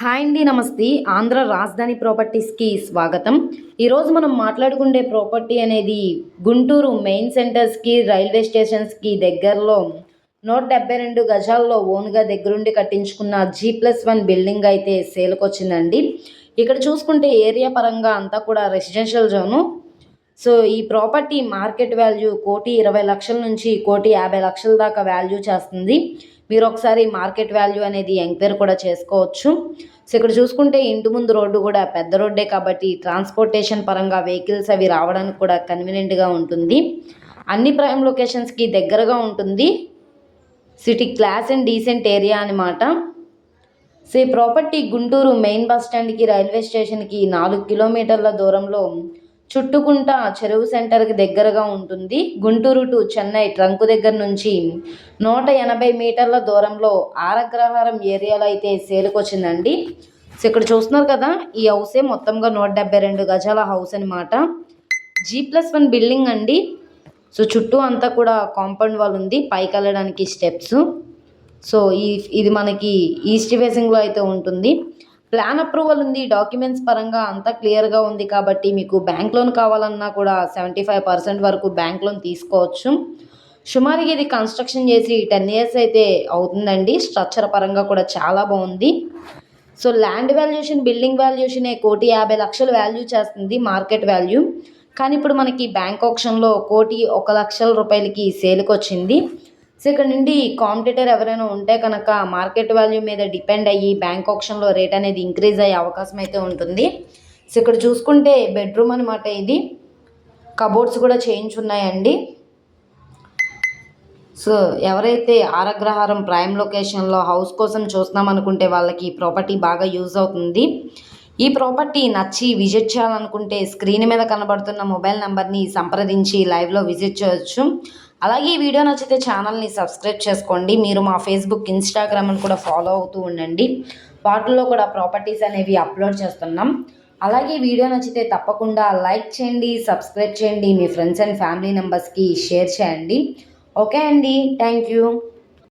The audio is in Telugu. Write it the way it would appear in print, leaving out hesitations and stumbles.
హాయ్ అండి, నమస్తే. ఆంధ్ర రాజధాని ప్రాపర్టీస్కి స్వాగతం. ఈరోజు మనం మాట్లాడుకునే ప్రాపర్టీ అనేది గుంటూరు మెయిన్ సెంటర్స్కి రైల్వే స్టేషన్స్కి దగ్గరలో 172 గజాల్లో ఓన్గా దగ్గరుండి కట్టించుకున్న G+1 బిల్డింగ్ అయితే సేల్కి వచ్చిందండి. ఇక్కడ చూసుకుంటే ఏరియా పరంగా అంతా కూడా రెసిడెన్షియల్ జోను. సో ఈ ప్రాపర్టీ మార్కెట్ వాల్యూ 1,20,00,000 నుంచి 1,50,00,000 దాకా వాల్యూ చేస్తుంది. మీరు ఒకసారి మార్కెట్ వాల్యూ అనేది ఎంక్వైరీ కూడా చేసుకోవచ్చు. సో ఇక్కడ చూసుకుంటే ఇంటి ముందు రోడ్డు కూడా పెద్ద రోడ్డే కాబట్టి ట్రాన్స్పోర్టేషన్ పరంగా వెహికల్స్ అవి రావడానికి కూడా కన్వీనియంట్గా ఉంటుంది. అన్ని ప్రైమ్ లొకేషన్స్కి దగ్గరగా ఉంటుంది. City class and decent area అనమాట. సో ఈ ప్రాపర్టీ గుంటూరు మెయిన్ బస్ స్టాండ్కి రైల్వే స్టేషన్కి 4 కిలోమీటర్ల దూరంలో చుట్టుకుంట చెరువు సెంటర్కి దగ్గరగా ఉంటుంది. గుంటూరు టు చెన్నై ట్రంకు దగ్గర నుంచి 180 మీటర్ల దూరంలో ఆరగ్రహారం ఏరియాలో అయితే సేల్కి వచ్చిందండి. సో ఇక్కడ చూస్తున్నారు కదా, ఈ హౌసే మొత్తంగా 172 గజాల హౌస్ అనమాట. G+1 బిల్డింగ్ అండి. సో చుట్టూ అంతా కూడా కాంపౌండ్ వాల్ ఉంది, పైకి వెళ్ళడానికి స్టెప్స్. సో ఇది మనకి ఈస్ట్ ఫేసింగ్లో అయితే ఉంటుంది. ప్లాన్ అప్రూవల్ ఉంది, డాక్యుమెంట్స్ పరంగా అంతా క్లియర్గా ఉంది కాబట్టి మీకు బ్యాంక్ లోన్ కావాలన్నా కూడా 75% వరకు బ్యాంక్ లోన్ తీసుకోవచ్చు. సుమారుగా ఇది కన్స్ట్రక్షన్ చేసి 10 ఇయర్స్ అయితే అవుతుందండి. స్ట్రక్చర్ పరంగా కూడా చాలా బాగుంది. So land valuation building valuation 1,50,00,000 value చేస్తుంది మార్కెట్ వాల్యూ. కానీ ఇప్పుడు మనకి బ్యాంక్ ఆప్షన్లో 1,01,00,000 రూపాయలకి సేల్కి వచ్చింది. సో ఇక్కడ నుండి కాంపిటీటర్ ఎవరైనా ఉంటే కనుక మార్కెట్ వాల్యూ మీద డిపెండ్ అయ్యి బ్యాంక్ ఆప్షన్లో రేట్ అనేది ఇంక్రీజ్ అయ్యే అవకాశం అయితే ఉంటుంది. సో ఇక్కడ చూసుకుంటే బెడ్రూమ్ అనమాట ఇది. కబోర్డ్స్ కూడా చేయించున్నాయండి. సో ఎవరైతే ఆరగ్రహారం ప్రైమ్ లొకేషన్లో హౌస్ కోసం చూస్తున్నాం అనుకుంటే వాళ్ళకి ఈ ప్రాపర్టీ బాగా యూజ్ అవుతుంది. ఈ ప్రాపర్టీ నచ్చి విజిట్ చేయాలనుకుంటే స్క్రీన్ మీద కనబడుతున్న మొబైల్ నెంబర్ని సంప్రదించి లైవ్లో విజిట్ చేయొచ్చు. అలాగే ఈ వీడియో నచ్చితే ఛానల్ని సబ్స్క్రైబ్ చేసుకోండి. మీరు మా ఫేస్బుక్, ఇన్స్టాగ్రామ్ని కూడా ఫాలో అవుతూ ఉండండి. వాటిల్లో కూడా ప్రాపర్టీస్ అనేవి అప్లోడ్ చేస్తున్నాం. అలాగే వీడియో నచ్చితే తప్పకుండా లైక్ చేయండి, సబ్స్క్రైబ్ చేయండి, మీ ఫ్రెండ్స్ అండ్ ఫ్యామిలీ మెంబర్స్కి షేర్ చేయండి. ఓకే అండి, థ్యాంక్ యూ.